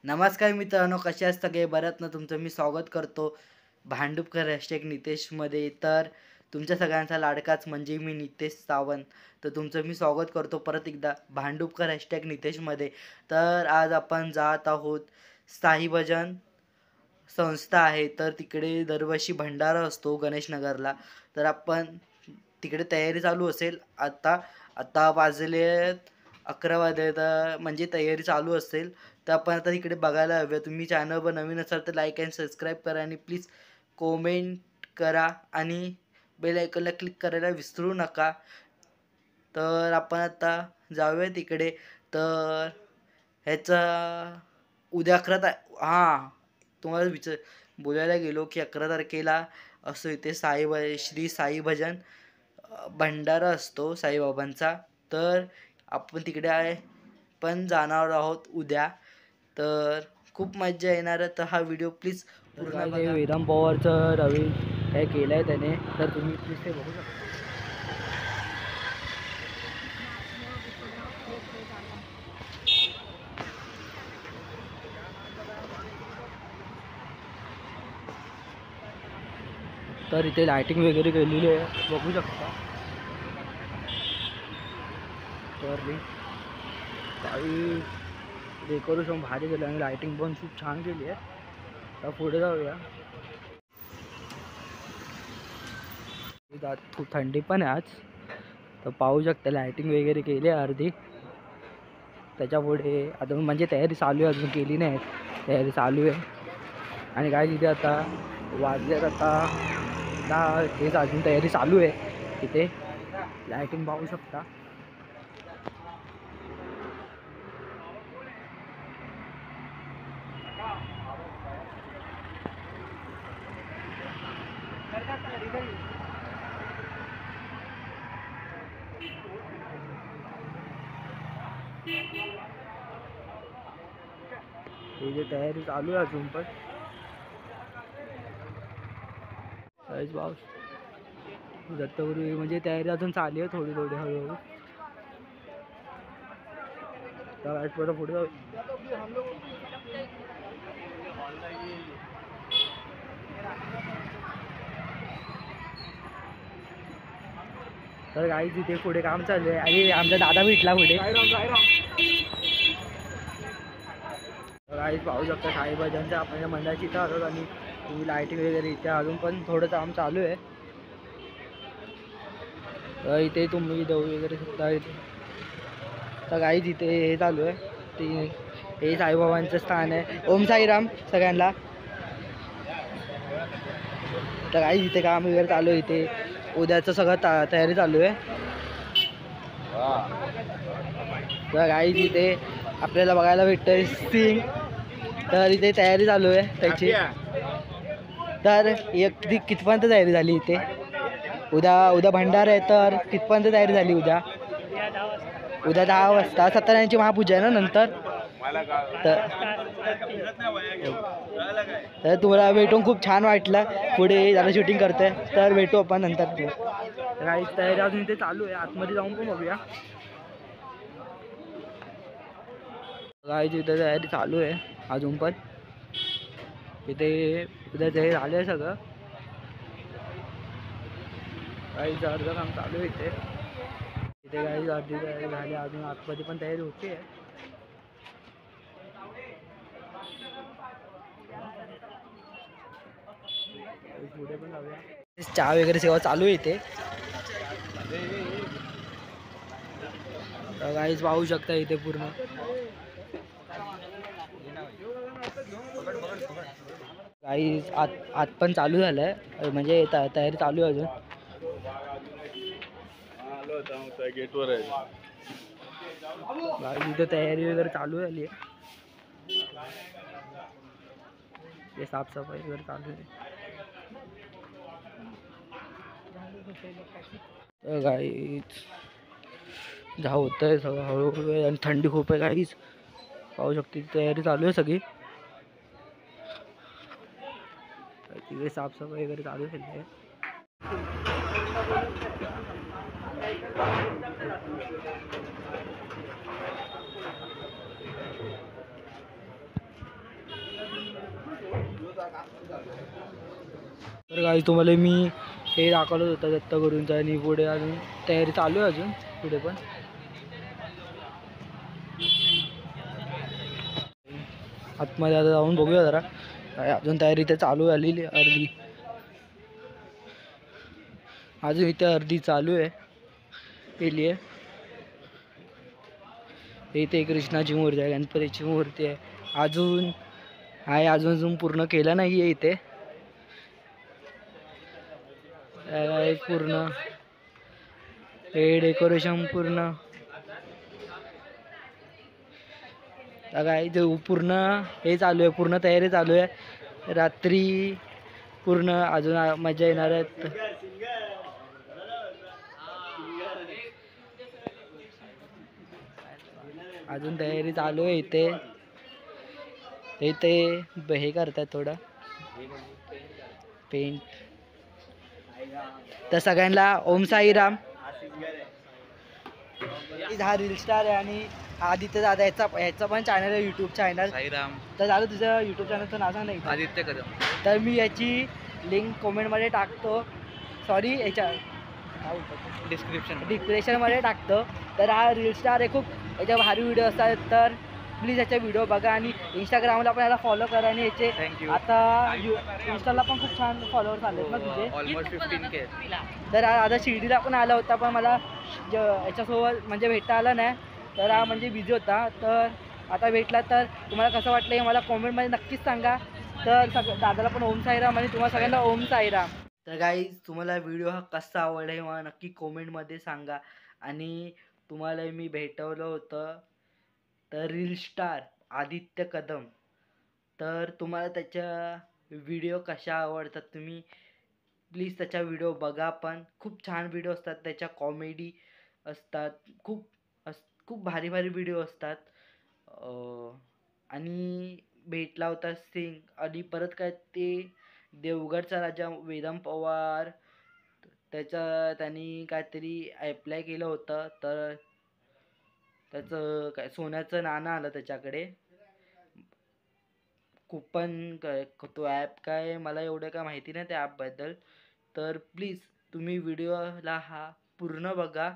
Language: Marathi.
नमस्कार मित्रांनो, कसे आहेत सगळे? बऱ्यात ना तुमचं मी स्वागत करतो भांडुपकर हॅशटॅग नितेशमध्ये. तर तुमच्या सगळ्यांचा लाडकाच म्हणजे मी नितेश सावंत. तर तुमचं मी स्वागत करतो परत एकदा भांडुपकर हॅशटॅग नितेशमध्ये. तर आज आपण जात आहोत साई भजन संस्था आहे, तर तिकडे दरवर्षी भंडारा असतो गणेशनगरला. तर आपण तिकडे तयारी चालू असेल. आता आता वाजले 11 वाजले, तर म्हणजे तयारी चालू असेल. तर आपण आता इकडे बघायला हवं. तुम्ही चॅनलवर नवीन असाल तर लाईक अँड सबस्क्राईब करा आणि प्लीज कॉमेंट करा आणि बेल आयकॉनला क्लिक करायला विसरू नका. तर आपण आता जाऊया तिकडे. तर ह्याचा उद्या 11 हां, तुम्हाला बोलायला गेलो की 11 तारखेला असं इथे श्री साई भजन भंडारा असतो साईबाबांचा. तर आपण तिकडे पण जाणार आहोत उद्या. तर खूप मजा येणार आहे. तर हा व्हिडिओ प्लीज पूर्ण बघा. विराम पवारचं रवी काय केलं आहे त्याने, तर तुम्ही प्लीज ते बघू शकता. तर इथे लायटिंग वगैरे केलेली आहे, बघू शकता. तर काही डेकोरेशन भारी केलं आणि लायटिंग पण खूप छान केली आहे. तर पुढे जाऊया. खूप थंडी पण आहे आज, तर पाहू शकता लायटिंग वगैरे केली आहे अर्धी. त्याच्यापुढे अजून म्हणजे तयारी चालू आहे, अजून केली नाही, तयारी चालू आहे. आणि काय तिथे आता वाजल्यात आता 10, तेच अजून तयारी चालू आहे. तिथे लायटिंग पाहू शकता. ही तयारी चालू आहे अजून पण. दत्तगुरू म्हणजे तयारी अजून चालू आहे थोडी थोडी हळूहळू. तर पुढे जाऊ. तर काही तिथे पुढे काम चालू आहे आणि आमचा दादा भेटला पुढे. काही पाहू शकता साई भजनच्या आपल्या मंडळाची इथं आलो आणि लाईटिंग वगैरे इथे अजून पण थोडं काम चालू आहे. तर इथे तुम्ही जाऊ वगैरे शकता. इथे तर काहीच इथे हे चालू आहे, ते हे साईबाबांचं स्थान आहे. ओम साईराम सगळ्यांना. तर काही इथे काम वगैरे चालू आहे. इथे उद्याचं सगळं तयारी चालू आहे. तर काही इथे आपल्याला बघायला भेटतंय सिंग. तर इथे तयारी चालू आहे त्याची. तर कितपर्यंत तयारी झाली इथे? उद्या भंडार आहे, तर कितपर्यंत तयारी झाली उद्या 10 वाजता सत्यनारायणची महापूजा आहे ना नंतर. तर तुम्हाला भेटून खूप छान वाटलं. पुढे झालं शूटिंग करतोय, तर भेटू आपण नंतर. काहीच तयारी अजून इथे चालू आहे, आतमध्ये जाऊन पण बघूया. काहीच इथे तयारी चालू आहे अजून पण. इथे उद्या तयारी झालं आहे सगळं. काही अर्ध काम चालू आहे इथे. इथे काही अर्धी तयारी झाली, अजून आतमध्ये पण तयारी होती आहे. पुढे पण जाऊया. चहा वगैरे सेवा चालू आहे इथे. काहीच पाहू शकता इथे पूर्ण. काही आत पण चालू झालंय, म्हणजे तयारी चालू आहे अजून. गेटवर आहे इथे तयारी वगैरे चालू झाली आहे. हे साफसफाई वगैरे चालू आहे. तर काहीच होत आहे सगळं हळूहळू आहे आणि थंडी खूप आहे. काहीच पाहू शकते तयारी चालू आहे सगळी. तिकडे साफसफाई वगैरे चालू झाली आहे. तर काही तुम्हाला मी हे दाखवलं होतं दत्तगुरूंचा आणि पुढे अजून तयारी चालू आहे अजून पुढे पण. आतमध्ये आता जाऊन बघूया जरा, अजून तयारी इथे चालू आलेली अर्धी, अजून इथे अर्धी चालू आहे केली आहे. इथे कृष्णाची मूर्ती आहे, गणपतीची मूर्ती आहे, अजून आहे, अजून पूर्ण केलं नाही आहे इथे. पूर्ण हे डेकोरेशन पूर्ण काय इथे पूर्ण हे चालू आहे, पूर्ण तयारी चालू आहे. रात्री पूर्ण अजून मजा येणार आहेत. अजून तयारी चालू आहे इथे. इथे हे करतात थोडं पेंट. तर सगळ्यांना ओम साईराम. हा रील स्टार आहे आणि आदित्य दादा ह्याचा पण चॅनल आहे, यूट्यूब चॅनल साईराम. तर दादा तुझं यूट्यूब चॅनलचं नाव सांग नाही आदित्य कदम. तर मी याची लिंक कमेंटमध्ये टाकतो, सॉरी याच्या डिस्क्रिप्शनमध्ये टाकतो. तर हा रील स्टार आहे, खूप याच्या भारी व्हिडिओ असतात. तर प्लीज याचे व्हिडिओ बघा आणि इंस्टाग्रामला पण याला फॉलो करा. आणि याचे आता इंस्टाला पण खूप छान फॉलोअर्स आले ना तुझे, ऑलमोस्ट 15K. तर आता शिर्डीला पण आला होता, पण मला याच्यासोबत म्हणजे भेटता आला नाही, तर हा म्हणजे बिझी होता. तर आता भेटला. तर तुम्हाला कसं वाटलं हे मला कॉमेंटमध्ये नक्कीच सांगा. तर दादाला पण ओम साईराम आणि तुम्हाला सगळ्यांना ओम साईराम. तर गाईज तुम्हाला व्हिडिओ हा कसा आवडला हे मला नक्की कॉमेंटमध्ये सांगा. आणि तुम्हाला मी भेटवलं होतं तर रील स्टार आदित्य कदम. तर तुम्हाला त्याच्या व्हिडिओ कशा आवडतात तुम्ही प्लीज त्याच्या व्हिडिओ बघा. पण खूप छान व्हिडिओ असतात त्याच्या, कॉमेडी असतात, खूप भारी भारी व्हिडिओ असतात. आणि भेटला होता सिंग आणि परत काय ते देवगडचा राजा वेदम पवार, त्यांनी काहीतरी अप्लाय केलं होतं, तर त्याचं काय सोन्याचं नाणं आलं त्याच्याकडे, कुपन काय तो ॲप काय मला एवढं काय माहिती नाही त्या ॲपबद्दल. तर प्लीज तुम्ही व्हिडिओला हा पूर्ण बघा